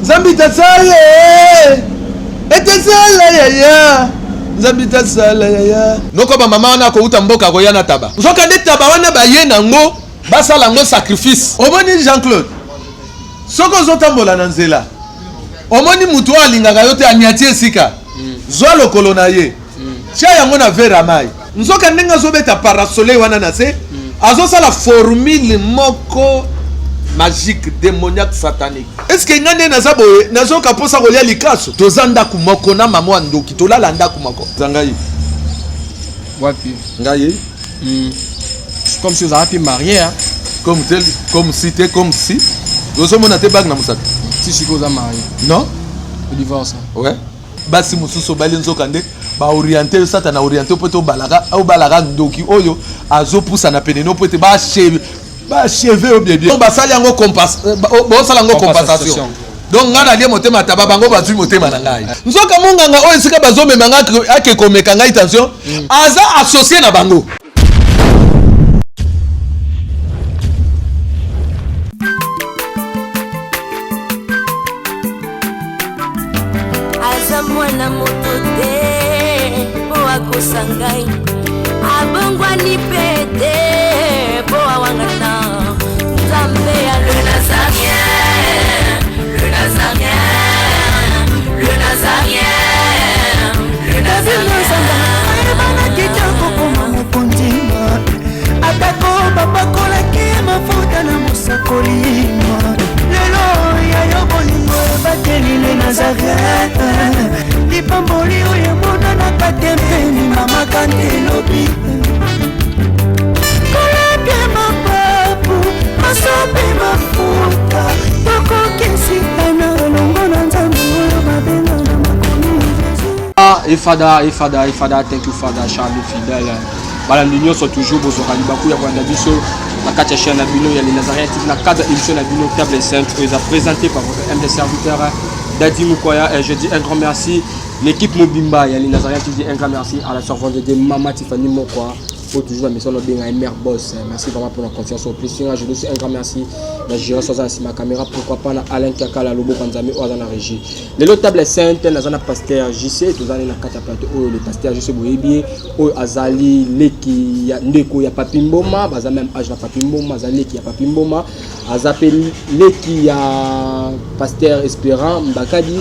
Zambita sale. Ete sale yaya. Zambita sale yaya. Noko ba mama wana ko uta mboka ko yana taba. Nzoka de taba wana ba ye nango basala ngo sacrifice. Omoni Jean-Claude. Soko zotambola na nzela. Omoni mutu alingaka yote aniatie sika. Zwa lokolo na ye. Tia yango na vera mai. Nzoka ndenga zobeta parasole wana na se. Azosala formule moko magique démoniaque satanique. Est-ce que ngande nazoka posa kolia likaso tozanda kumoko na mama ndoki tolala ndaku moko zangai wapi ngai comme si vous avez marié hein? Comme si ozomona te bag na musaka si vous avez marié non le divorce ouais basi mususu bali nzoka nde ba orienter sata na orienter poto balaka au balaka ndoki oyo azopusa na peneno poto ba cheve au bien ba sali yango compensation donc ngana lie motema taba bango bazui motema na ngai nzoka munganga oyo sika bazomema ngaka ake komeka ngai tension aza associé na bango. Mwana motote boa kosangai abongwa ni pete boa wangana Nzambe ya le Nazarien le Nazarien bana kitoko koma mokondima atako babakola ke mafuta na musakolima lelo ya yobolingo bateli le Nazarien Pamboli oye mona na katempeni mama kantelobi Kolapye mapapu masope mafuta Toko kesikana longo na nzambu oyo mabenga na makomi Ifada, thank you Father, Charles fidèle. Voilà, l'union sont toujours beaux orali bakou ya kwanda biso na kati ya chaîne na bino ya les Nazariens na cadre émission na bino table sainte ils a présenté par votre MD serviteur Dadi Mukoya et je dis un grand merci. L'équipe Mobimba, il y a les Nazariens qui dit un grand merci à la servante de Maman Tiffany Mokwa pour toujours la mission de bien mère boss. Merci vraiment pour la confiance au plaisir. Je dis un grand merci. La gérance sur ma caméra, pourquoi pas Alain Kaka la Lobo Kanzami ou dans la régie. Les autres tables saintes, nous avons pasteur JC, nous avons la carte le pasteur JC Boyebi, ou Azali Leki ya Ndeko ya Papimboma, baza même âge la Papimboma, Azali Leki ya Papimboma, Azapel Leki ya pasteur Espérant Mbakadi.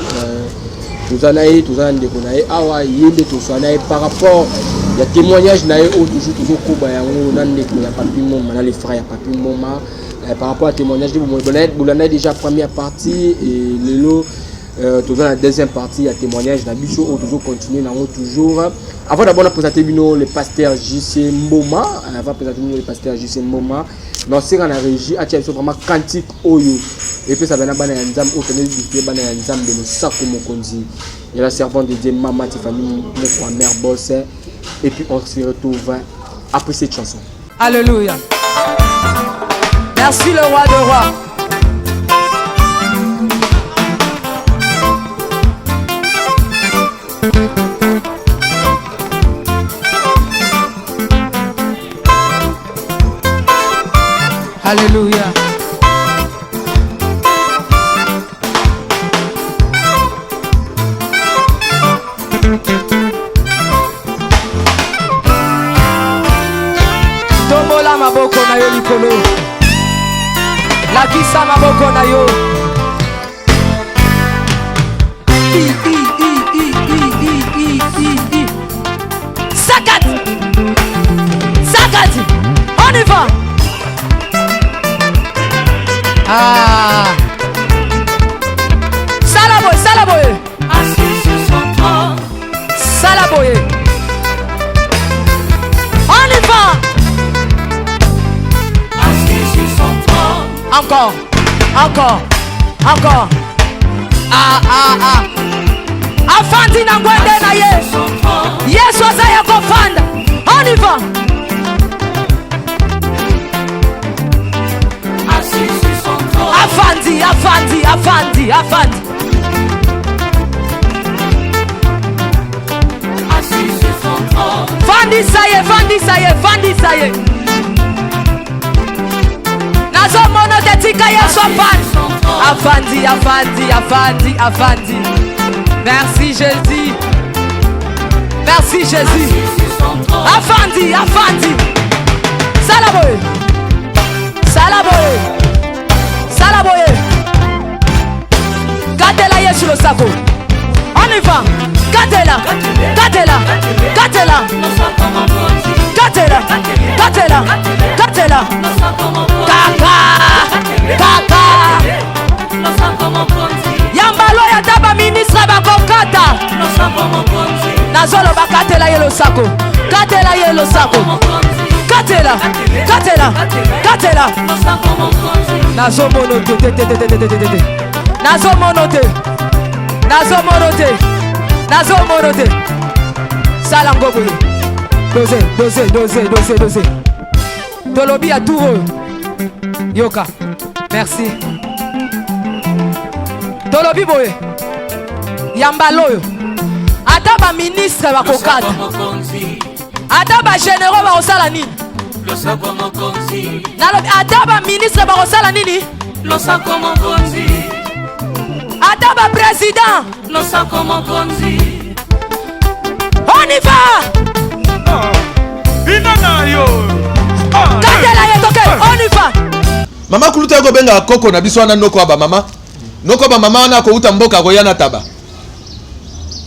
Tout ça naïe, tout ça ndeko naïe, awa yende tout ça naïe par rapport il y a témoignage naïe toujours koba ya ngona ndeko ya papi moma na les frères ya papi moma par rapport à témoignage de Boulana déjà première partie et lelo toujours la deuxième partie il y a témoignage na biso toujours continuer na toujours avant d'abord présenter bino le pasteur JC Mboma avant présenter bino le pasteur JC Mboma non c'est dans la régie a tiens vraiment cantique oyo et puis ça va na bana ya nzambe au tenir du bana ya nzambe no sako mokonzi et la servante de Dieu Maman Tiffany Mokwa mère boss et puis on se retrouve après cette chanson. Alléluia. Merci le roi de rois. Alléluia. Tombola maboko na yo likolo. Lakisa maboko na yo. Sakat. Sakat. On y va. Ah. Salaboy, Salaboy. Assis sur son trône. Salaboy. On y va. Assis sur son trône. Encore. Encore. Encore. Ah, ah, ah. Afandi na ngwende na ye. Yesu azaya kofanda. On y va. Assis sur son trône. Afandi, Afandi, Afandi, Afandi. Assis sur son trône. Fandi saye, Fandi saye, Fandi saye. Nazo mono tetika Yesu afandi. Afandi, Afandi, Afandi, Afandi. Merci Jésus. Merci Jésus. Afandi, Afandi. Salaboye. Salaboye. Salaboye. Gatela Yesu le sako. On y va. Gatela. Gatela. Gatela. Gatela. Gatela. Gatela. Kaka. Kaka. Yambalo ya taba ministre bakokata. Nazolo bakatela yelo sako. Katela yelo sako. Katela. Katela. Katela. Nazo monote. Nazo monote. Nazo monote. Nazo monote. Salango boye. Dosé. Tolobi à tout. Yoka. Merci. Tolobi boye. Yambaloyo. Ataba ministre bakokata. Ataba généraux bakosala nini? Ataba ministre bakosala nini? Ataba président. On y va. Katela yetoke. On y va. Mama kuluta yako benga koko na biso wana noko aba mama. Noko aba mama wana ko uta mboka ko yana taba.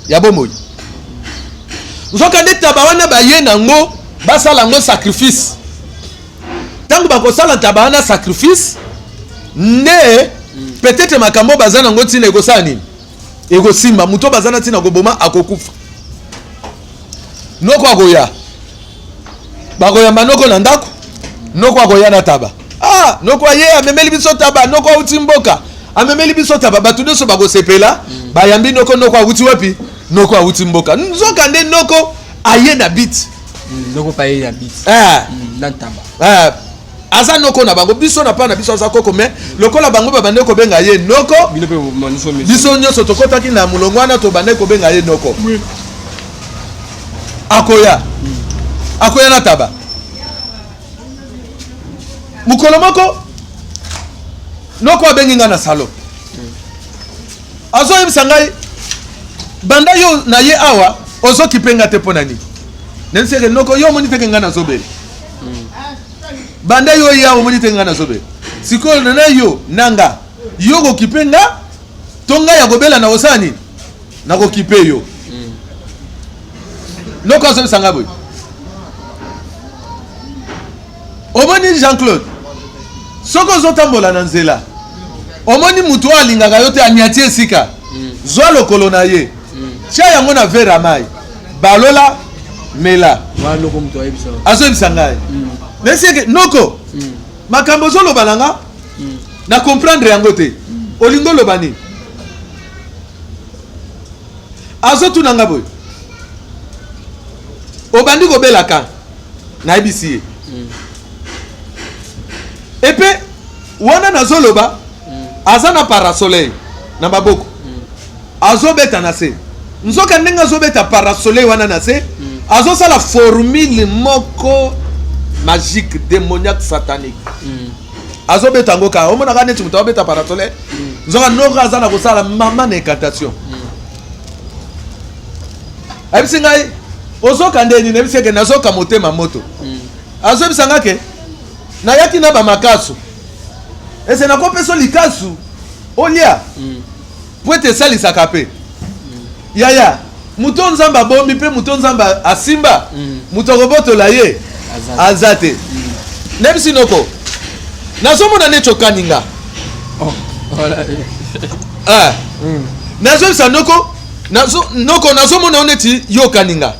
Ya bomoyi. Nzoka nde taba wana ba ye nango basala ngo sacrifice. Tangu bako sala taba wana sacrifice ne peut-être makambo bazana ngo tina ego sani. Ego simba muto bazana tina go boma akokufa. Noko agoya. Bagoya manoko na ndako. Noko agoya na taba. Ah, noko ye amemeli biso taba, noko uti mboka. Amemeli biso taba batu nso bago sepela, bayambi noko uti wapi? Noko uti mboka. Nzoka nde noko aye na bit. Noko pa ye na bit. Na taba. Asa noko na bango biso na pa na biso asa koko me lokola bango ba bande ko benga ye noko. Biso nyoso tokotaki na mulongwana to bande ko benga ye noko. Akoya. Akoya na taba. Mukolomoko noko abenginga na salo. Azo yimsangai banda yo na ye awa ozo kipenga te ponani. Nensere noko yo moni tekenga na zobele. Banda yo ya moni tekenga na zobele. Sikolo na yo nanga yo go kipenga tonga ya gobela na osani na go kipe yo. Noko azo yimsanga boy. Omoni Jean-Claude soko zotambola na nzela omoni mutu alingaka yo te aniatie esika zwa lokolo na ye tia yango na verre mai balola mela azoyebisa ngai nesieke noko makambo ozoloba na nga na comprendre yango te olingi oloba nini azotuna nga boye obandi kobelaka nayebisi ye epe wana nazoloba aza na parasoleil na maboko azobeta na se nzoka ndenge azobeta parasoleil wana na se azosala formule moko magique démoniaque satanique azobeta ngo ka omonaka neti moto abeta parasoleil nzoka noko aza na kosala mama na incantation ayebisi ngai ozoka ndeni nayebisi eke nazoka motema moto azobisa nga ke nayaki na bamakasu ese nakopeso likasu olia po ete esalisaka mpe yaya moto nzambe abombi mpe moto nzambe asimba moto akobotola ye aza te nayebisi noko nazomona neti okaninga nazobisa noko nazomona yo neti yo okaninga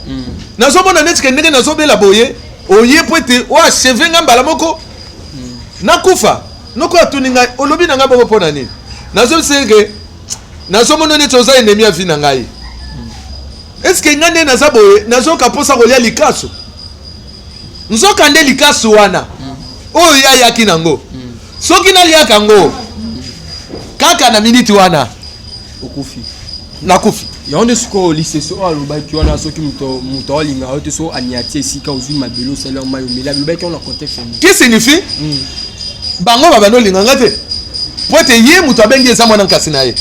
nazomona neti ke ndenge nazobela boye oye po ete oacheve nga mbala moko nakufa noko atuni ngai olobi na ngai boko mpo na nini nazobiseke nazomona neti oza enemi ya vi na ngai eske ngai nde naza boye nazoka mposa kolia likaso nzoka nde likaso wana oyo ye ayaki nango soki naliaka ngo kaka na miniti wana okufi nakufi yango siko liseso alobaki wana soki moto alinga yo te so aniati esika ozwi mabelo osala mayo omela alobaki wana contexte qui signifie bango babandi olinganga te po ete ye moto abengi eza mwana nkasi na ye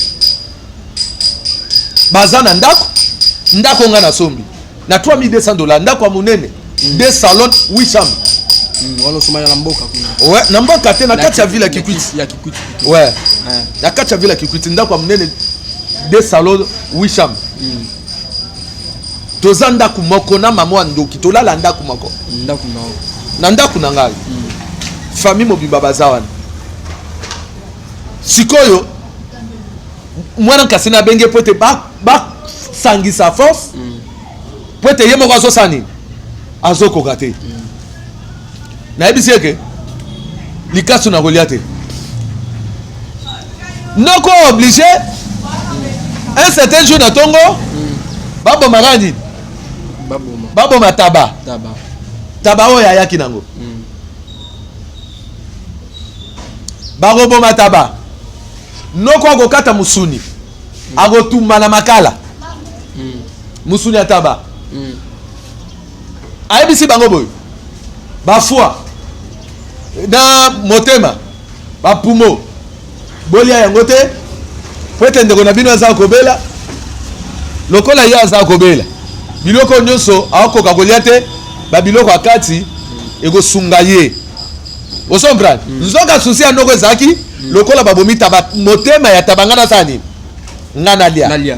baza na ndako nga na sombi na $3200 ndako ya monene 2 salons 8 chambres wala soma ya mboka kuna ouais na mboka te na kati ya villa Kikwiti ouais na kati ya villa Kikwiti ndako ya monene 2 salons 8 chambres toza ndako moko na mama ndoki tolala ndako moko na ndako na ngai famille mobimba baza wana sikoyo mwana nkasi na benge po ete basangisa force po ete ye moko azosala nini azokoka te nayebisi eke likaso na kolia te noko obligé un certain jour na tongo babomaka nini baboma taba oyo ayaki nango bakoboma taba noko akokata musuni akotumba na makala musuni ya taba ayebisi bango boyo bafwa na motema bapumo bolia yango te po ete ndeko na bino aza kobela lokola ye aza kobela biloko nyonso akokoka kolia te babiloko akati ekosunga ye osomprane nzoka susi ya ndoko ezalaki lokola babomi taba motema ya taba nga nasala nini nga nalia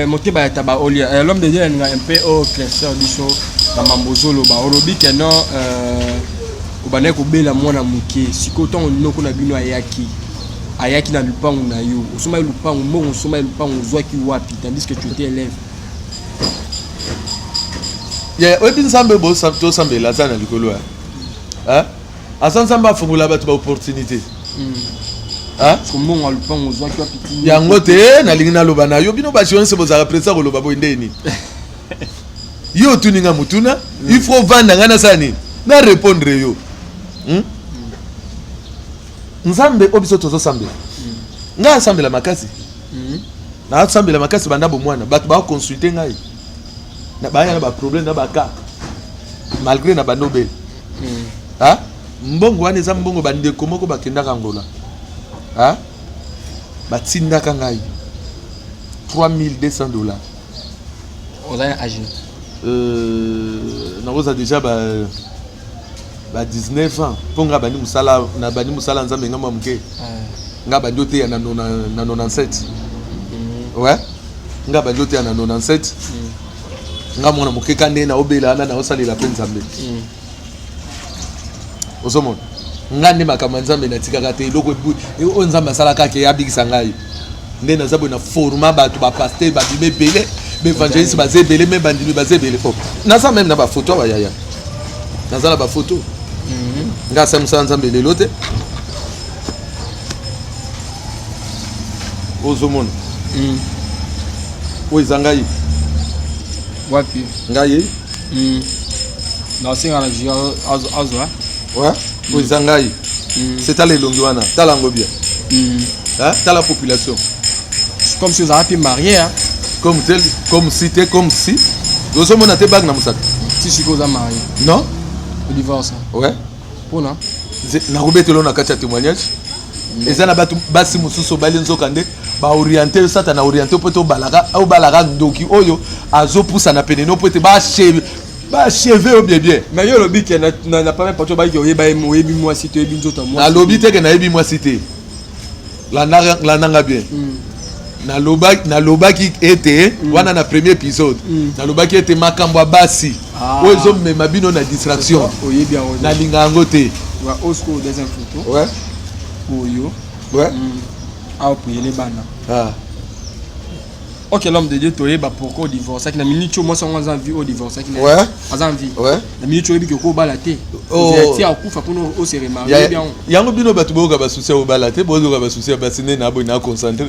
motema ya taba olia l'homme de Dieu nga un peu au classeur biso na mambozolo ba olobi keno obane kobela mwana muke sikoto noko na bino ayaki na lupangu na yo osoma lupangu mbongo osoma lupangu zwaki wapi tandis que tu étais élève ya oyebi nzambe tosambela aza na likolo ya aza nzambe afungola bato ba opportunité mbongo lupangu zwaki wapi yango te nalingi naloba na yo bino basionse bozala presa koloba boye ndeni yo tuninga mutuna il faut vanda nga nasala nini na répondre yo nzambe obiso tozosambela nga asambela makasi na asambela makasi banda bomwana bato bakonsulte ngai na baya na baproblème na baka malgré na banobel mbongo wana eza mbongo bandeko moko bakendaka ngola batindaka ngai $3200 oza âgé nakoza déjà ba 19 ans mpo nga bandi mosala nzambe nga mwa moke nga bandi oteya na 97 ouais nga bandi oteya na 97 nga mwana moke kande na obela wana naosalela mpe nzambe ozomona nga nde makambo ya nzambe natikaka te eloko oyo nzambe asalaka ke abikisa ngai nde naza boye na forma bato bapaster babima ebele baévangéliste baza ebele me bandimi baza ebele fo naza meme na bafoto awa yaya naza na bafoto nga asa mosala nzambe lelo te ozomona oyo eza ngai wapi ngai naosenga na jia azwa ouais oyo eza ngai c'est tala elongi wana tala yango bien tala population comme si ozala mpe marié comme si ozomona te bag na mosaka ti siko oza marié non divorce ouais mpona nakobetelo na kati ya témoignage eza na bato basi mosusu obali nzoka nde baoriente yo sata na oriente po ete obalaka ndoki oyo azopusa na pene no po ete bacheve yo bien mais yo olobi ke na première partie obaki oyebi mwasi te oyebi nzoto mwasi nalobi te ke nayebi mwasi te landanga bien nalobaki ete wana na premier épisode nalobaki ete makambo ya basi oyo ezomema bino na distraction nalinga yango te osko deuxième photo ouais oyo ouais aopuyele bana ok l'homme de Dieu toyeba pourquoi au divorce na minute moi sango aza vie au divorce ouais aza vie ouais na minute oyebi ko bala te ti akufa pono o se remarier bien yango bino bato boyoka basusi ya obala te boyoka basusi ya basi nde na boyi na concentré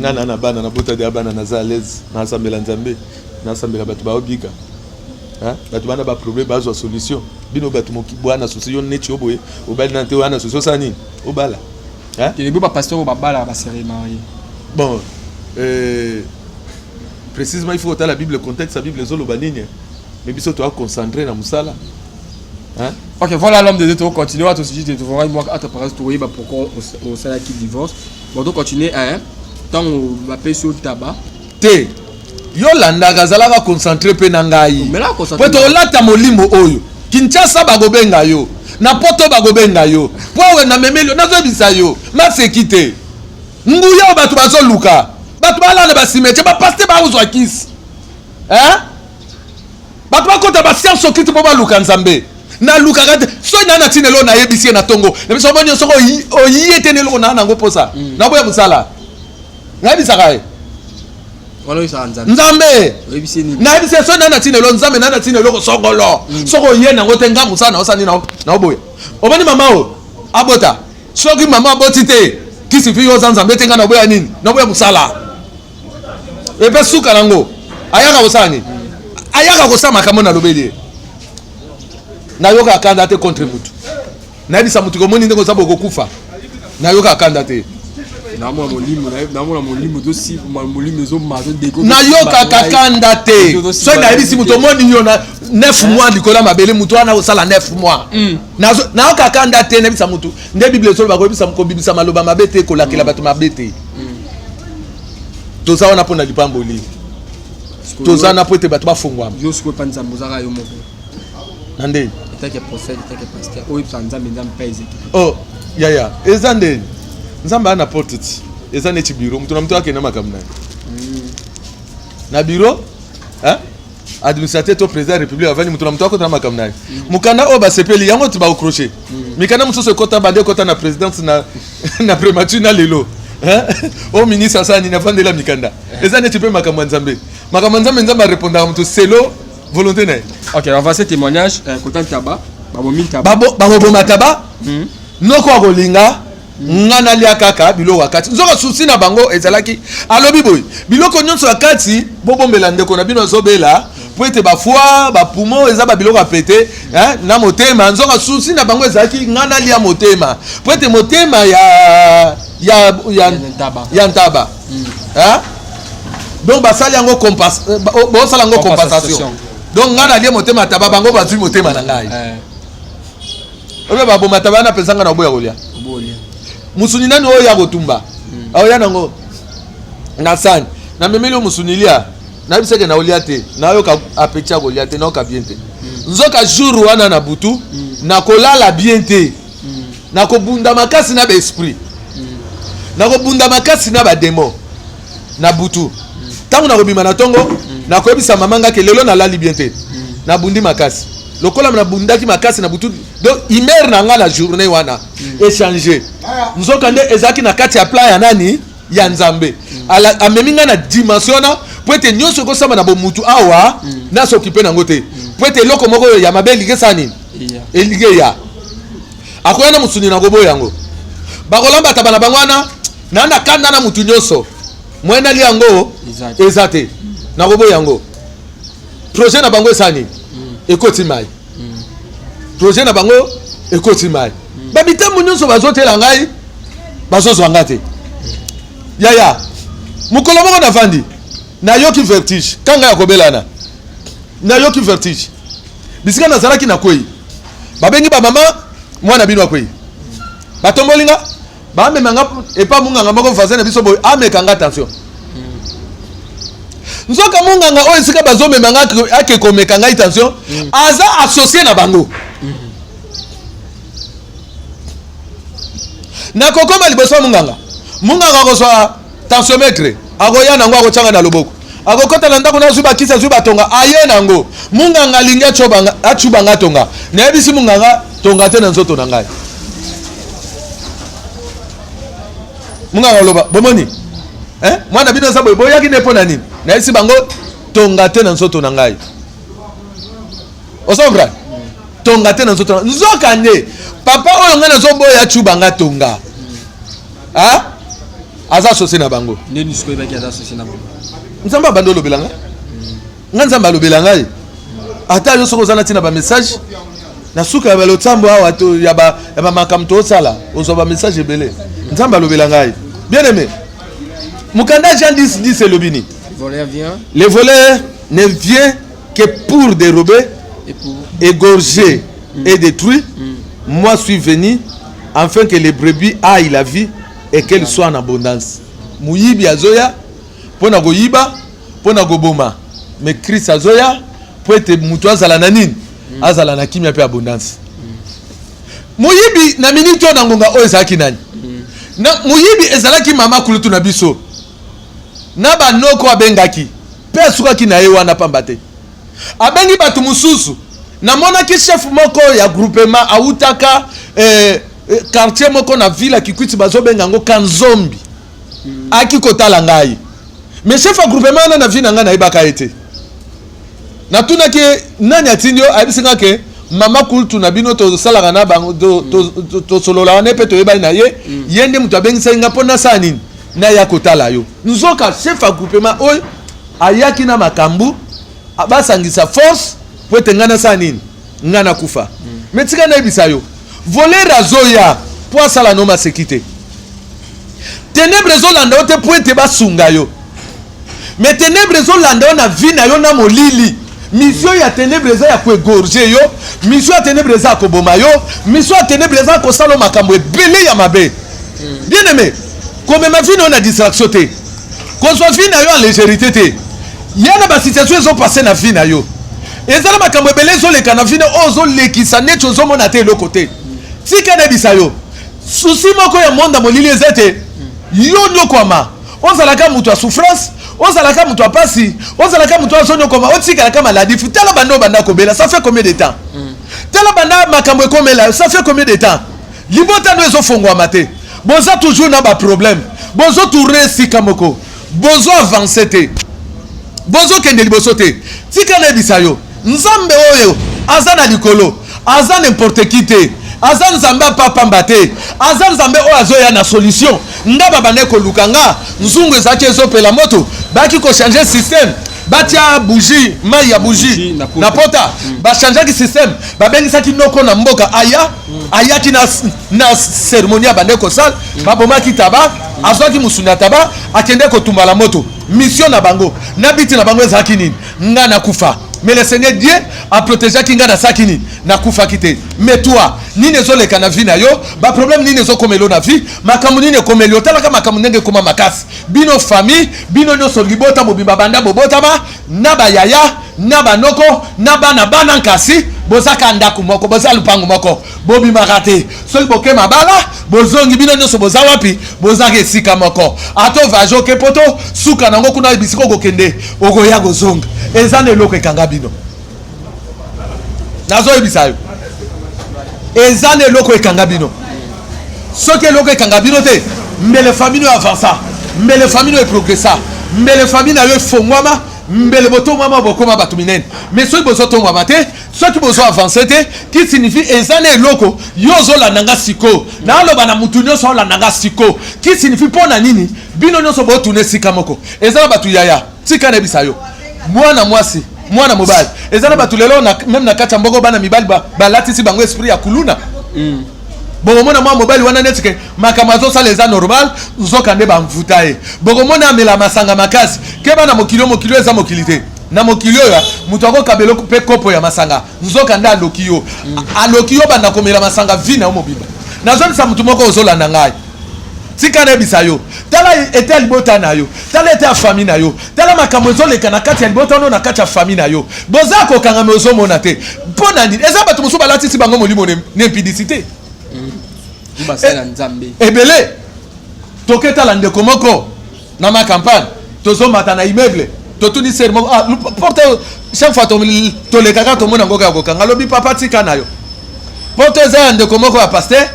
ngana na bana na bota de bana naza à l'aise nasambela nzambe nasambela bato baobika bato bana baproblème bazwa solution bino bato bwana susi yo neti yo boye obali na te wana susi osala nini obala kelebo bapasteur oyo babala base remarier bon précisément il faut otala la Bible, le contexte la Bible ezoloba nini mais biso toa concentré na mosala Ok, voilà l'homme de Dieu, tu continues à te sujet, tu feras moi à te parler, tu vois pourquoi on s'est qui divorce. Bon, donc continuer, hein, tant on va payer sur le tabac. Te, yo landaka zalaka concentré pe na ngai. Mais là, concentré. Poto olata molimo oyo. Kinshasa bagobenga yo. Na poto bagobenga yo. Powe na memelo nazo bisa yo. Masekite. Nguya batu bazo luka. Batu bala na basimeche ba paste ba uzwa kisi. Hein? Batu bakota ba science okiti po ba luka nzambe. Na luka kate so na tinelo na yebisi na tongo. Na biso bonyo soko oyete nelo na ngo posa. Na boya busala. Ngabisa kae. Wala isa nzambe. Nzambe. Oyebisi ni. Na yebisi so na tinelo nzambe na tinelo ko sokolo. Soko yena ngo tenga musana osani na boya. Obani mama o abota. Soki mama aboti te. Kisi fi yo nzambe tenga na boya nini? Na boya busala. Ebe suka nango. Ayaka osani. Ayaka kosama kama na lobeli. Na yoka akanda te contre mutu. Na yebisa mutu ko moni ndeko sabo kokufa. Na yoka akanda te. Na molimo dosi molimo zo mazo deko. Na yoka akanda te. So na yebisi mutu moni yo na 9 mois likola mabele mutu ana osala 9 mois. Na yoka akanda te na yebisa mutu. Nde Bible so ba ko yebisa ko bibisa maloba mabete ko lakela batu mabete. Toza wana pona lipamboli. Toza na pote batu bafungwa. Yo siko panza muzaka yo moko. Nande. Itake procès, itake pasteur. Oyi panza nzambe pèse. Oh, ya. Ezande. Nzamba ana portiti. Ezane chi bureau, mutu na mutu akena makamna. Na bureau? Hein? Administrateur to président république avani mutu na mutu akota makamna. Mukanda o ba sepeli yango tu ba okrocher. Mikana mutu so kota bande kota na présidence na prémature na lelo. Au ministre Asani na vandela mikanda. Ezane tu peux makamwa nzambe. Makamwa nzambe nzamba répondre à mutu selo volonté na. Ok, on va ce témoignage côté tabac, babomi tabac. Babo mataba. Noko akolinga ngana lia kaka biloko wakati. Nzoka susi na bango ezalaki alobi boy. Biloko nyonso wakati bobombela ndeko na bino zobela po ete ba foi ba poumon eza ba biloko apete na motema nzoka susi na bango ezalaki ngana lia motema. Po ete motema ya ntaba. Hein? Donc basali yango compensation. Donc ngana lia motema taba bango bazui motema na ngai. Obe babo mataba na pesanga na boya kolia. Musuni nani oyo ya kotumba. Oya nango. Na sani. Na memeli musunilia. Na biseke na olia te. Na yo ka apecha kolia te na ka bien te. Nzoka jour wana na butu na kolala bien te. Na ko bunda makasi na ba esprit. Na ko bunda makasi na ba démon. Na butu. Tangu na kobima na tongo na koyebisa mamanga ke lelo na lali bien te. Na bundi makasi. Lokola na bundaki makasi na butu. Donc imer na nga la journée wana échanger. Nzoka nde ezaki na kati ya plan ya nani ya nzambe. Ala ameminga na dimension na po ete nyonso ko sama na bo mutu awa na s'occuper na ngote. Po ete loko moko ya mabeli ke sani. Elige ya. Akoya na musuni na gobo yango. Bakolamba tabana bangwana na na kanda na mutu nyonso. Mwena li yango ezate. Na gobo yango. Projet na bango sani. Ekoti mai. Projet na bango ekoti mai. Babita munyoso bazotela ngai bazozo ngate. Ya. Mukolo moko na fandi. Na yoki vertige. Kanga ya kobelana. Na yoki vertige. Bisika na zaraki na kwei. Babengi ba mama mwana bino kwei. Batombolinga ba memanga epa munganga moko vazen na biso boy amekanga attention. Nzoka munganga o esika bazo memanga ake komekanga attention. Aza associé na bango. Na kokoma liboso munganga ko so tensiomètre akoya nango akochanga na loboko akokota na ndako na zuba kisa zuba tonga aye nango munganga linga chobanga achubanga tonga na ebisi munganga tonga te na nzoto na ngai munganga loba bomoni mwana bino za boy boyaki ne pona nini na ebisi bango tonga te na nzoto na ngai osombra tonga te na nzoto nzoka nde papa oyo ngana zoboya achubanga tonga aza associé na bango neni siko ebaki aza associé na bango nzamba bando lobelanga nzamba lobelanga ata yo soko zana tina ba message na suka ya balotsambo awa to ya ba makamto sala ozo ba message ebele nzamba lobelanga bien aimé mukanda Jean 10 lobini le voleur ne vient que pour dérober et pour égorger et détruit. Moi suis venu afin que les brebis aillent la vie et qu'elles soient en abondance. Muyibi azoya pona goyiba pona goboma. Mais Christ azoya pour être mutu azala na nini azala na kimia pe abondance. Muyibi na minito na ngonga oyo ezalaki nani na muyibi ezalaki mama kulutu na biso na banoko abengaki pe asukaki na ye wana pamba te abengi bato mususu namonaki chef moko ya groupement autaka quartier moko na ville kikwiti bazobenga ngo Kanzombi aki kotala ngai mais chef ya groupement wana na ville nanga na yebaka ete natunaki nani atinyo abisinga ke mama kultu na bino to salaka na bango to solola ne pe to yeba na ye yende mutu abengisa nga pona sa nini na ya kotala yo nzoka chef ya groupement oyo ayaki na makambu abasangisa force po tengana sa nini ngana kufa metika na ebisa yo voler azoya po asala no masekite ténèbres zolanda ote po ete basunga yo mais ténèbres zolanda na vie na yo na molili mission ya ténèbres ya ko égorger yo mission ya ténèbres ya ko boma yo mission ya ténèbres ya ko sala makambo ebele ya mabe bien aimé comme ma vie na distraction te ko so vie na yo en légèreté te yana ba situation zo passer na vie na yo ezala makambo ebele zo leka na vie na ozo lekisa neto zo mona te le côté tika na bisa yo souci moko ya monde molili ezete yo nyokoma ozalaka mutu a souffrance ozalaka mutu a pasi ozalaka mutu a nyokoma otika la maladie tala bando banda kobela ça fait combien de temps tala banda makambo ekomela ça fait combien de temps libota no ezo fongwa mate boza toujours na ba problème bozo tourner sika moko bozo avancer te bozo kende liboso te tika na bisa yo nzambe oyo azana likolo aza n'importe qui te aza nzambe papa mbate aza nzambe oyo azoya na solution nga babane kolukanga nzungu ezaki ezopela moto baki ko changer système batia bougie mai ya bougie na pota ba changer ki système babengisaki noko na mboka ayaki na cérémonie bande ko sal babomaki taba azwaki musuna taba akende ko tumbala moto mission na bango na biti na bango ezaki nini nga na kufa. Mais le Seigneur Dieu a protégé kinga na sakini na kufa kite. Mais toi, ni nezo le kana vie na yo, ba problème ni nezo komelo na vie, makamuni ne komelo tala kama makamuni koma makasi. Bino famille, bino no solibota mobimba banda bobota ba, na ba yaya, na ba noko, na ba na bana nkasi, bozaka ndaku moko, boza lupangu moko, bobi marate. Soli boke mabala, bozongi bino no so boza wapi, bozaka esika moko. Ato vajo ke poto, suka nango kuna bisiko gokende, ogoya gozonga. Ezane loko ekanga bino nazo ebisa yo ezane loko ekanga bino soki loko ekanga bino te mbele famille avança mbele famille progressa mbele famille na yo fongwama mbele botomwama bokoma bato minene mais soki bozotomwama te soki bozo avancer te qui signifie ezane loko yo ozolandanga siko na aloba na mutu nyonso olandanga siko qui signifie mpona nini bino nyonso botune sika moko ezala bato yaya tika na ebisa yo mwana mwasi mwana mobali ezana batulelo na même na kati mboko bana mibali balatisi bango esprit ya kuluna bogomona mwa mobali wana netike makamazo sala eza normal nzoka nde bamvuta e bogomona amela masanga makasi ke bana mokilio eza mokilité na mokilio ya mutu akokabelo pe kopo ya masanga nzoka nde alokiyo banda komela masanga vina omobimba nazonisa mutu moko ozolanda ngai tika na bisa yo tala ete libota na yo tala ete ya famille na yo tala makambo ezoleka na kati ya libota no na kati ya famille na yo boza kokanga me ozomona te mpona nini eza bato mosusu balatisi bango molimo n'impudicité ebele toketala ndeko moko na makampagne tozomata na immeuble totuni sermo porte chaque fois tolekaka tomona ngoka ya kokanga lobi papa tika na yo porte eza ya ndeko moko ya pasteur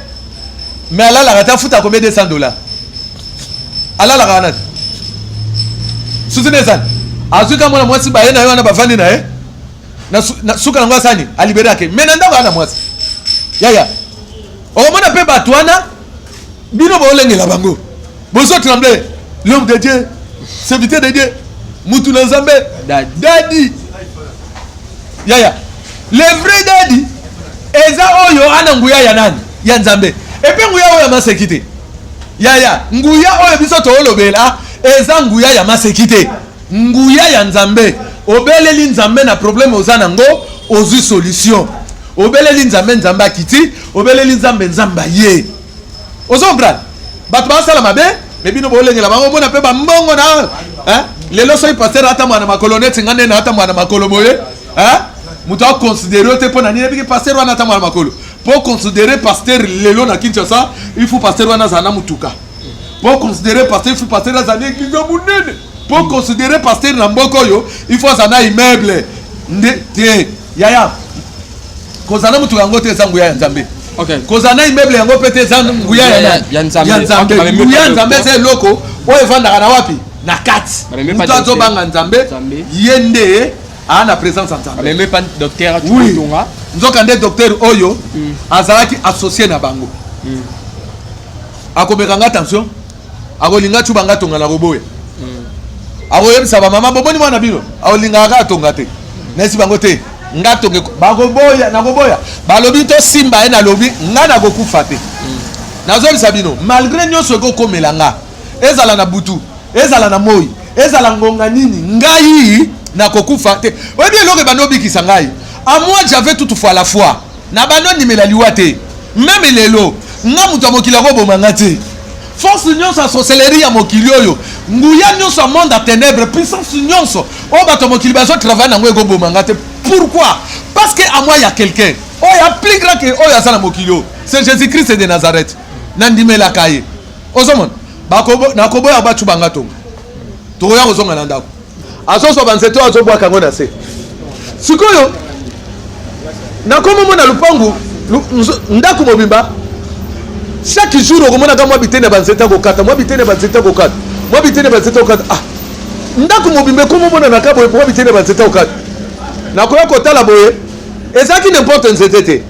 mais alalaka ta futa combien de $100 alalaka wana suzinezani azuka mwana mwasi baye na yo wana bavandi na ye na suka nango asani alibere ake mais na ndako wana mwasi yaya okomona mpe bato wana bino boolengela bango bozo tremble l'homme de Dieu serviteur de Dieu mutu na nzambe dadi yaya le vrai dadi eza oyo ana nguya ya nani ya nzambe epe nguya oyo ya masekite yaya nguya oyo biso toolobela eza nguya ya masekite nguya ya nzambe obeleli nzambe na problème oza nango ozwi solution obeleli nzambe nzambe akiti obeleli nzambe nzambe ye ozombrana bato basala mabe mais bino bolengela bango bona pe bambongo na hein lelo so pasteur ata mwana makolo neti ngane na ata mwana makolo boye hein muto a considérer te pona ni ebiki pasteur wana ata mwana makolo pour considérer pasteur lelo na Kinshasa il faut pasteur wana zana mutuka pour considérer pasteur il faut pasteur zana église munene pour considérer pasteur na mboko yo il faut zana immeuble te yaya kozana mutuka ngote zangu ya nzambe. Okay. Kozana immeuble yango pete zangu nguya ya nzambe. Nguya nzambe c'est loko oyo evandaka na wapi na kati. Mutu azobanga nzambe yende ana présence nzambe. Même pas docteur Tutunga. Nzoka nde docteur oyo azalaki associé na bango. Akomekanga attention. Akolinga tubanga tonga na roboya. Akoyebisa ba mama bomoni mwana bino. Akolinga aka tonga te. Nesi bango te. Ngatonge bakoboya na koboya balobi to simba ena lobi ngana kokufa te nazobisa bino malgré nyonso kokomela nga ezala na butu ezala na moi ezala ngonga nini ngai na kokufa te oyebi eloko banobikisa ngai à moi j'avais toutefois la foi na bano nimela liwa te même lelo nga mutu ya mokili akoboma nga te force nyonso ya sorcellerie ya mokili oyo nguya nyonso ya monde ya ténèbres puissance nyonso oyo bato ya mokili bazotravaille nango ekoboma nga te. Pourquoi? Parce qu'à moi il y a quelqu'un. Oh, il y a plus grand que oh, il y a ça dans mon kilo. C'est Jésus-Christ de Nazareth. Nandime la kaye. Osomon. Bakobo na kobo ya bachu bangato. Toya ozonga nandako. Asoso banzeto azobwa kango na se. Sikoyo. Na komo mona lupangu ndako mobimba. Chaque jour okomona ka mwa bitene banzeta kokata, mwa bitene banzeta kokata. Mwa bitene banzeta kokata. Ah. Ndako mobimba komo mona na kabo mwa bitene banzeta kokata. Na koya kotala boye ezaki n'importe nzete te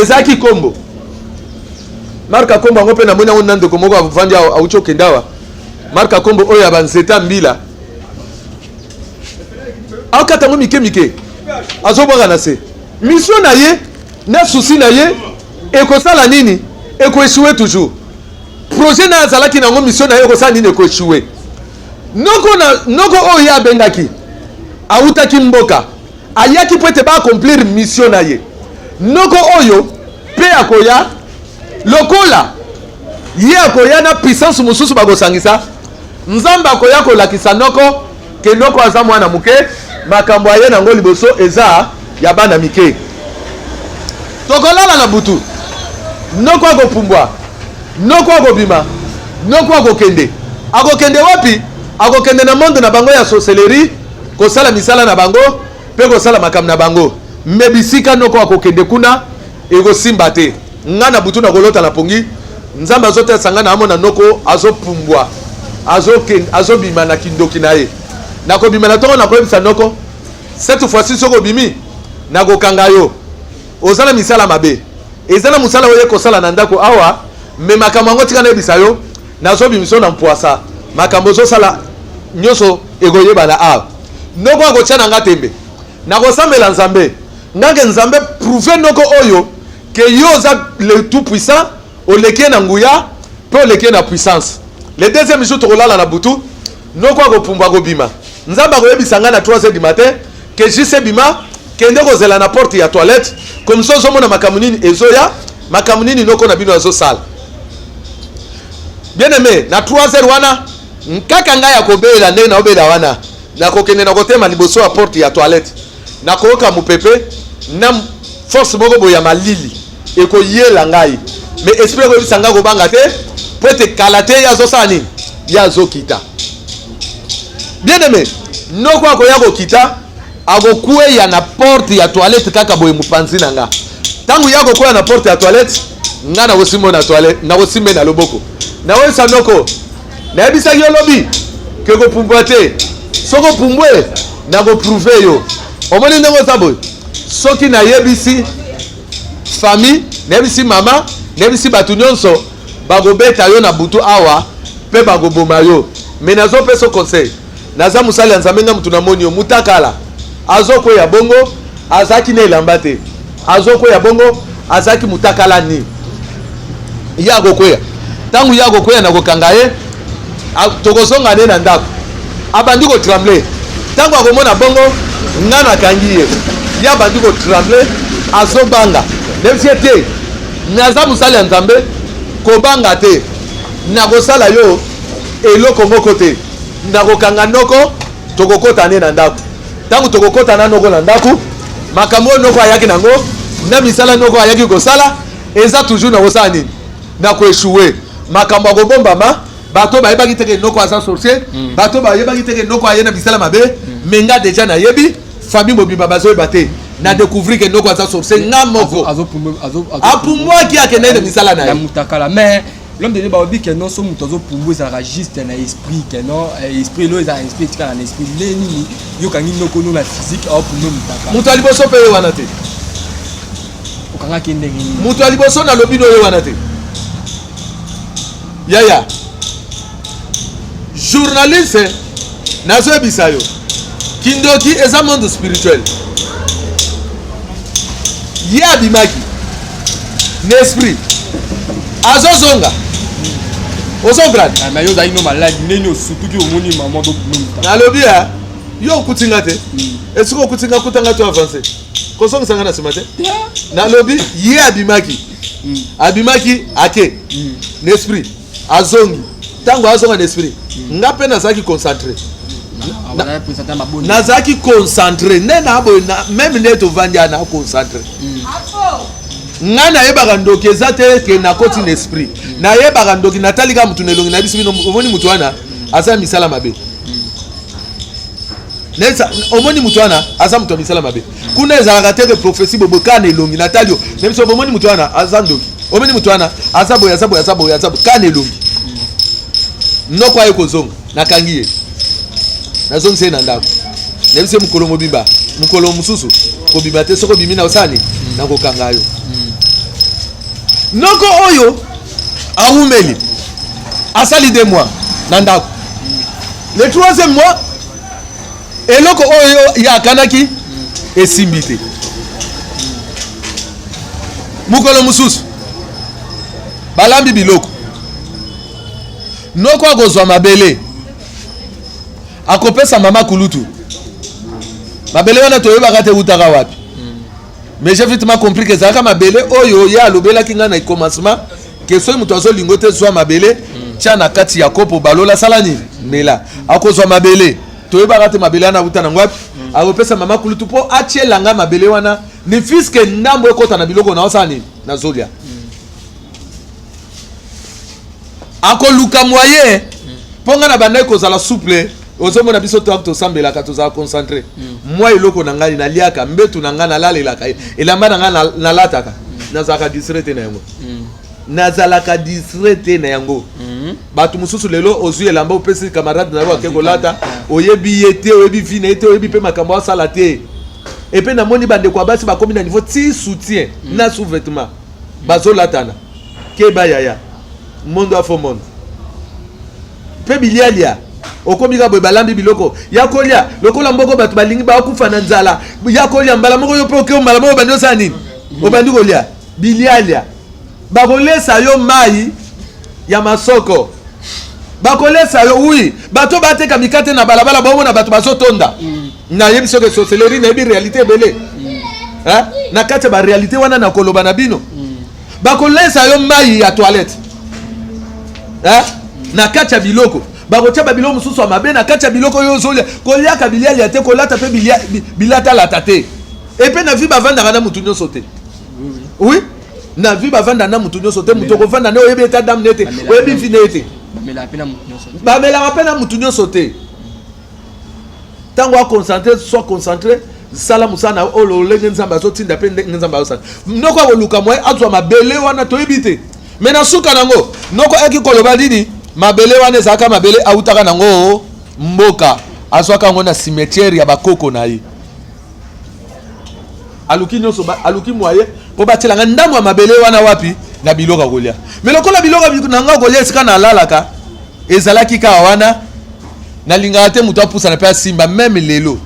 ezaki kombo marka kombo ngo pe na mona onande ko moko avandi aucho kendawa marka kombo oyo abanzeta mbila akata ngo mike azobanga na se mission na ye na souci na ye ekosala nini ekoéchouer toujours projet na azalaki na ngo mission na ye ekosala nini ekoéchouer noko oyo abengaki autaki mboka ayaki po ete baakomplir mission na ye noko oyo mpe akoya lokola ye akoya na puissance mosusu bakosangisa nzambe akoya kolakisa noko ke noko aza mwana moke makambo aye nango liboso eza ya bana mike tokolala na butu noko akopumbwa noko akobima noko akokende wapi akokende na monde na bango ya sorcellerie kosala misala na bango pe kosala makambo na bango mebisika noko akokende kuna ekosimba te nga na butu na kolota na pongi nzambe azotesanga na amona noko azopumbwa azobima na kindoki na ye nakobima na tongo nakoyebisa noko cette fois-ci soko obimi nakokanga yo ozala misala mabe ezala musala oyo kosala na ndako awa me makambo yango tika nayebisa yo nazobimiso na mpwasa makambo ozosala nyonso ekoyebana awa noko akotia na nga tembe nakosambela nzambe ngange nzambe prouve noko oyo ke yo oza le tout puissant olekie na nguya pe olekie na puissance le deuxième jour tokolala na butu noko akopumbwa kobima nzambe akoyebisa nga na 3h du matin ke jise bima kende kozela na porte ya toilette comme ça ozomona makambo nini ezoya makambo nini noko na bino azosala bien aimé na 3h wana nkaka ngai akobela ndenge naobela wana nakokende nakotema liboso ya porte ya toilette nakoyoka mopepe na force moko boye ya malili ekoyela ngai mais esprit koyebisa ngai kobanga te po ete kala te ye azosala nini ye azokita bien aimé noko akoya kokita akokweya na porte ya toilette kaka boye mopanzi na nga ntango ye akokweya na porte ya toilette nga nakosimba na toilette nakosimbe na loboko nakoyebisa noko nayebisaki yo lobi ke kopumbwa te soko opumbwe nakoprouve yo omoni ndenge oza boye soki nayebisi famille nayebisi mama nayebisi bato nyonso bakobeta yo na butu awa mpe bakoboma yo me nazopesa conseil naza mosali ya nzambe nga mutu namoni yo mutakala azokweya bongo azalaki na elamba te azokweya bongo azalaki mutakala ni ye akokweya ntango ye akokweya nakokanga ye tokozonga nde na ndako abandi kotremble ntango akomona bongo nga nakangi ye ye abandi kotremble azobanga ndebisie te naza mosali ya nzambe kobanga te nakosala yo eloko moko te nakokanga noko tokokota ne na ndako ntango tokokota na noko na ndako makambo oyo noko ayaki nango na misala noko ayaki kosala eza toujours nakosala nini nakoeshue makambo akobombama bato bayebaki teke noko aza sorcier bato bayebaki teke noko aye na misala mabe menga deja nayebi famille mobimba bazoyeba te na découvrir que noko aza sorcier nga moko apumbwaki akende na misala na ye mutakala mais l'homme de Dieu baobi que non so muto azopumbu ezalaka juste na esprit que non esprit lo eza esprit tika na esprit nini yokangi noko no na physique aopumbu mutakala muto aliboso pe ye wana te okangaki ndenge nini muto aliboso na lobi no ye wana te yaya journaliste nazoyebisa yo kindoki eza monde spirituel ye abimaki na esprit azozonga ozograde mais yo ozali no maladi nini osutuki omoni mama nalobi ya yo okutinga te esiko okutinga kutanga to avance kosongisanga na nsima te nalobi ye abimaki ake na esprit azongi ntango azonga na esprit nga mpe nazalaki concentré nazalaki concentré nde na boye meme nde tovandi ana concentré nga nayebaka ndoki eza te ke nakoti na esprit nayebaka ndoki natalika mutu na elongi na biso bino omoni mutu wana aza misala mabe omoni mutu wana aza mutu ya misala mabe kuna ezalaka te ke prophétie boboka na elongi natali yo na biso omoni mutu wana aza ndoki omoni mutu wana aza boye ka na elongi noko aye kozonga nakangi ye nazongisa ye na ndako na biso mokolo mobimba mokolo mosusu kobimba te soko bimi na osani nakokanga yo noko oyo awumeli asali 2 mois na ndako le 3e mois eloko oyo yakanaki esimbi te mokolo mosusu balambi biloko noko akozwa mabele akopesa mama kulutu mabele wana toyebaka te utaka wapi mais j'ai vite compris que ezalaka mabele oyo ye alobelaki ngai na commencement ke soki moto azolingo te zwa mabele tia na kati ya kopo balola sala nini mela akozwa mabele toyebaka te mabele wana auta nango wapi akopesa mama kulutu mpo atielanga mabele wana ni fiske ndambo ekota na biloko na osala nini nazolia akoluka moyen mpo ngai na bandaki kozala souple ozomona biso tosambelaka tozala concentré mwa eloko na ngai naliaka mbetu na ngai nalalelaka elamba na ngai nalataka nazalaka distrait te na yango nazalaka distrait te na yango bato mosusu lelo ozwi elamba opesi camarade na yo ake kolata oyebi ye te oyebi vi na ye te oyebi mpe makambo asala te epe namoni bandeko ya basi bakomi na niveau ti soutien na sous-vêtement bazolatana keba yaya mondo afo mondo mpe bilialia okomika boye balambi biloko ya kolia lokola mboko bato balingi bakufa na nzala ya kolia mbala moko yo mpe okeo mbala moko obandi osala nini obandi kolia bilialia bakolesa yo mai ya masoko bakolesa yo wi bato bateka mikate na balabala baomona bato bazotonda nayebi soki sorcellerie nayebi réalité ebele na kati ya baréalité wana na koloba na bino bakolesa yo mai ya toilette na kati ya biloko bakotia babiloko mosusu ya mabe na kati ya biloko oyo ozolia koliaka bilialia te kolata mpe bilatalata te epe na vi bavandaka na mutu nyonso te oui na vi bavanda na mutu nyonso te mutu okovanda ne oyebi eta dame ne te oyebi vi ne te bamelaka mpe na mutu nyonso te ntango aconcentre soit concentré sala mosala na oyo olenge nzambe azotinda mpe ndenge nzambe azosala noko akoluka mwaye azwa mabele wana toyebi te me na suka nango noko eki koloba nini mabele wana ezalaka mabele autaka nango mboka azwaka yango na cimetière ya bakoko na ye aluki nyonso aluki mwaye mpo batielanga ndambo ya mabele wana wapi na biloko kolia me lokola biloko nanga kolia esika na alalaka ezalaki kaka wana nalingaka te moto apusana mpe asimba meme lelo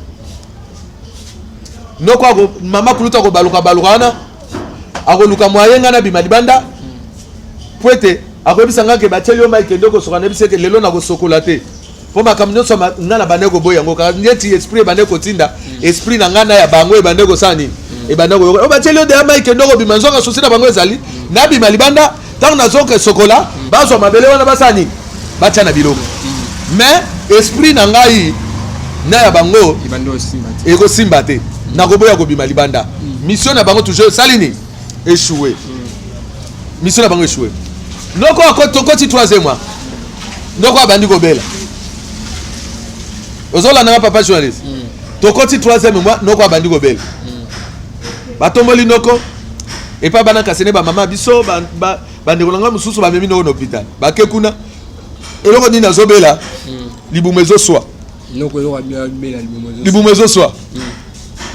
noko mama kuluta kobaluka wana akoluka mwaye nga na bima libanda po ete akoyebisa nga ke batieli yo mai kende kosoka na yebisa ke lelo nakosokola te mpo makambo nyonso nga na bande koboya yango kaka neti esprit ebande kotinda esprit na nga na ya bango ebande kosala nini et banda ko o bateli o de amaike ndoko bima nzoka sosi na bango ezali na bima libanda tant na zoka sokola bazo mabele wana basani batia na biloko mais esprit na ngai na ya bango eko simba te na koboya ko bima libanda mission na bango toujours salini échoué mission na bango échoué ndoko akoti 3e mois ndoko abandi ko bela ozola na papa journaliste tokoti 3e mois ndoko abandi ko bela batomboli ndoko et pas bana kasene ba mama biso bandeko nanga mususu ba memi no hôpital bake kuna eloko nini azobela libumezo swa noko yo bela libumezo swa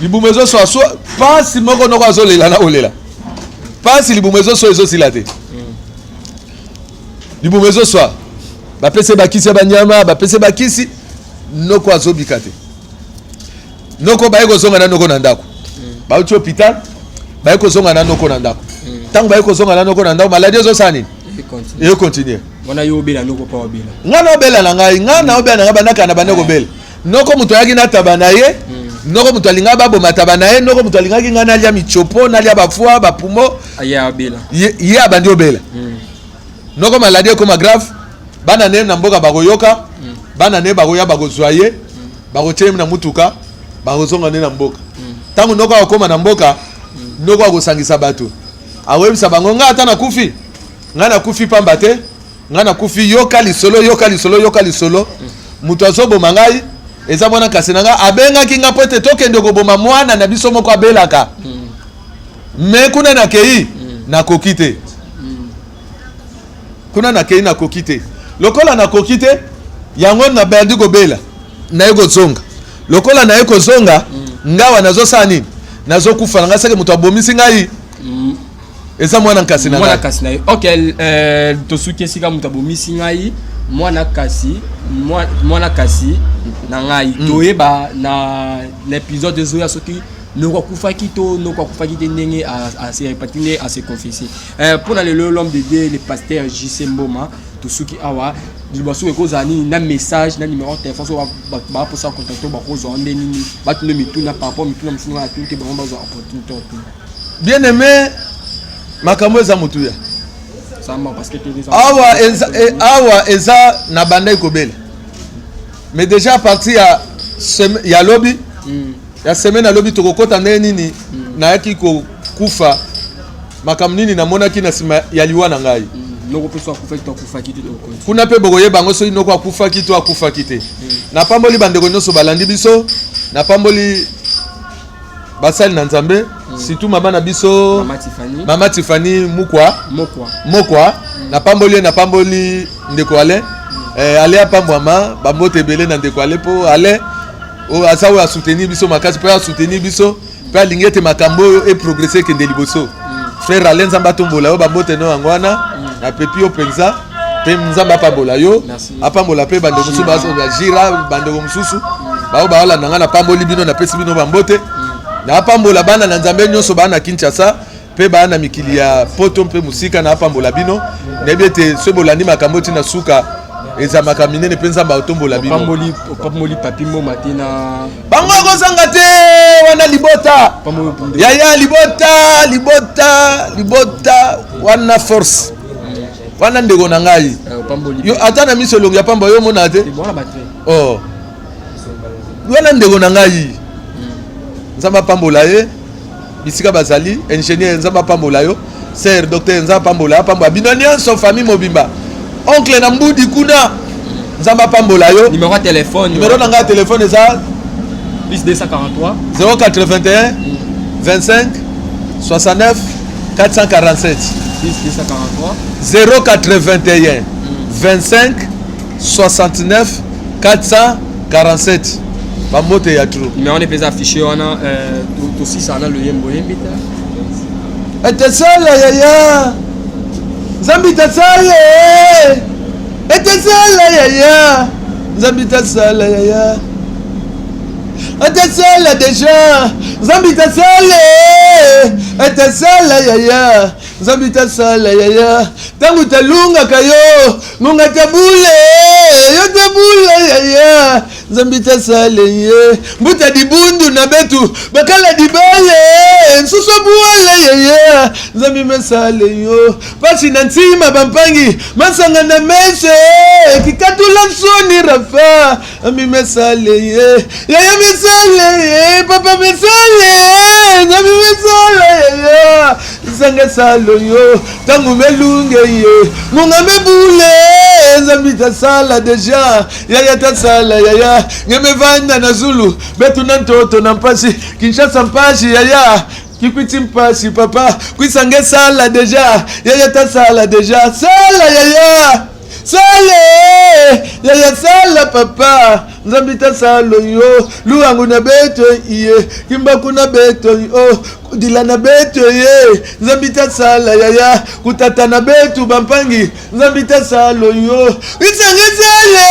libumezo swa so pas moko noko azolela na olela pas libumezo swa ezosila te libumezo swa bapese bakisi banyama bapese bakisi noko azobika te noko baye kozonga na noko na ndako bauti hôpital baye kozonga na noko na ndako tango baye kozonga na noko na ndako maladie ezosani et continue wana yo bela noko pa obela ngana obela na ngai ngana obela na bandaka na bande kobela noko muto yaki na tabana ye noko muto alinga babo matabana ye noko muto alinga ki ngana lia michopo na lia bafua bapumo aya obela ye abandi obela noko maladie koma grave bana ne na mboka bakoyoka bana ne bakoya bakozwaye bakotie na mutuka bakozonga ne na mboka tango noko akoma na mboka noko akosangisa bato awebisa bango nga ata na kufi nga na kufi pamba te nga na kufi yoka lisolo muto azoboma ngai eza mwana kasi na nga abengaki nga po ete tokende koboma mwana na biso moko abelaka me kuna nakei nakoki te kuna nakei nakoki te lokola nakoki te yango nabandi kobela naye kozonga lokola naye kozonga ngawa nazosala nini nazokufa na ngai seke moto abomisi ngai eza mwana kasi na ngai ok tosuki esika moto abomisi ngai mwana kasi na ngai toyeba na épisode ezoya soki noko akufaki to noko akufaki te ndenge ase repatine ase confesser mpona lelo l'homme de Dieu le pasteur JC Mboma tosuki awa liboso ekozala nini na message na numéro de téléphone so baposa contacto bakozwa nde nini batuna mituna par rapport mituna mosusu nga atuni te bango bazwa opportunité otuna bien aimé makambo eza motuya awa eza na banda ekobela mais déjà à partir ya lobi ya semaine ya lobi tokokota ndenge nini nayaki kokufa makambo nini namonaki na nsima ya liwa na ngai kuna mpe bokoyeba yango soki noko akufaki to akufaki te napamboli bandeko nyonso balandi biso napamboli basali na nzambe surtout mama na biso mama Tiffany mokwa napamboli ndeko ale ale apambwama bambote ebele na ndeko ale mpo ale aza oyo asoutenir biso makasi mpo asoutenir biso mpe alingi ete makambo oyo eprogresse ekende liboso frère ale nzambe atombola yo bambote no yango wana na pepi yo mpenza mpe nzambe apambola yo apambola mpe bandeko mosusu bajira bandeko mosusu bao baolanda nga napamboli bino napesi bino bambote na apambola bana na nzambe nyonso bana na Kinshasa mpe bana mikili ya poto mpe musika na apambola bino nayebi ete so bolandi makambo ntina suka eza makambo minene mpe nzambe atombola bino opamoli papi moma te na bango ekozanga te wana libota yaya libota wana force wana ndeko na ngai yo ata na miso elongi ya pamba yo mona te wana ndeko na ngai nzambe apambola ye bisika bazali ingénieur nzambe apambola yo ser docteur nzambe apambola bino nyonso famille mobimba oncle na mbudi kuna nzambe apambola yo numéro de téléphone numéro na ngai téléphone eza plus 243 081 25 69 447 081 25 69 447 bambote ya tro numéro ne pesa affiché wana to 6 ana le yembo yembita etesala yaya nzambi tasala etesala yaya nzambi tasala yaya etesala déjà nzambi tasala etesala yaya nzambi tasala yaya tangu talunga kayo nunga tabule yo tabule yaya nzambita saleye mbuta dibundu na betu bakala dibale nsuso buwale yeye nzambi mesaleyo pasi na ntima bampangi masanga na meshe kikatula soni rafa nzambi mesaleye yaya mesaleye papa mesaleye nzambi mesaleye nzange saloyo tangu melunge ye munga mebule nzambi tasala deja yaya tasala yaya ngemevanda na Zulu betu na ntoto na mpasi Kinshasa mpasi yaya kikwiti mpasi papa kwisange sala deja yaya tasala deja sala yaya sale yaya sala papa nzambi tasala yo luangu na beto iye kimba kuna beto yo kudila na beto ye nzambi tasala yaya kutata na betu bampangi nzambi tasala yo kwisange sale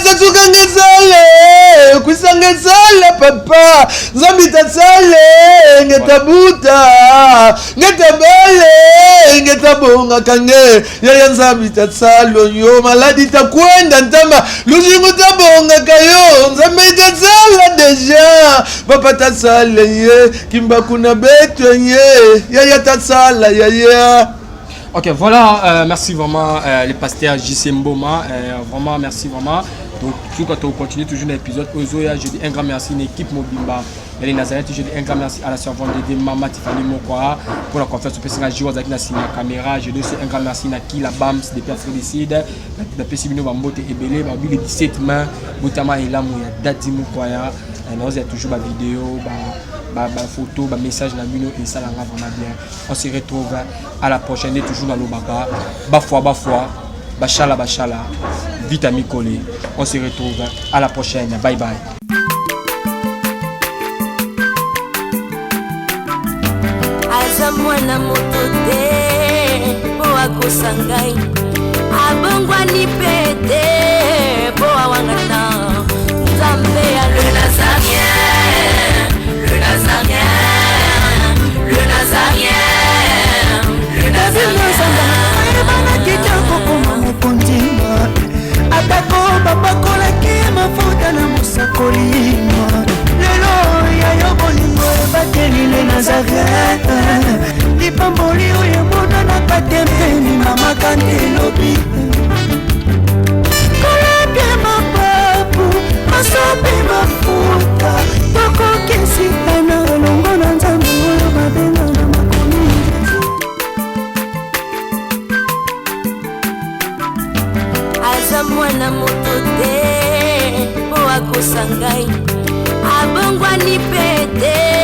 zatukange sale kwisange sale papa nzambi tasale ngetabuta ngetabele ngetabonga kange yaya nzambi tasala yo maladi takwenda ntamba lujingu tabonga kayo nzambi tasala deja papa tasala ye kimba kuna beto ye yaya tasala yaya. Ok, voilà, merci vraiment les pasteurs JC Mboma, vraiment merci vraiment. Donc, quand on continue toujours l'épisode, Ozoya, je dis un grand merci à l'équipe Mobimba, et les Nazareth, je dis un grand merci à la servante de Mama Tiffany Mokoa pour la confiance au personnage Jiwazaki na Sina Caméra. Je dis aussi un grand merci à Kila Bams, des Pierre Frédicide, la Pessimino Bambote et Belé, le 17 mai, Boutama et Lamouya, Dadi Mokoya, nous avons toujours ma vidéo, ma photo, ma message dans le et ça vraiment bien. On se retrouve à la prochaine, toujours dans l'Obaka. Bafwa, Bachala, Vitamine Collé. On se retrouve à la prochaine. Bye bye. Azamwana motote boa kosangai abongwa ni pete boa wangata nzambe ya le Nazarien le Nazarien le Nazarien le Nazarien bana kitoko koma mukondima atako babakolaki mafuta na musakolima lelo ya yobolingo bateli le Nazarien lipamboli oyo monana katempeni mama kantelobi kolapye mapapu masopi mafuta tokokesikana olongo na nzambe oyo babenga na makomi aza mwana moto te po akosangai abongwani pete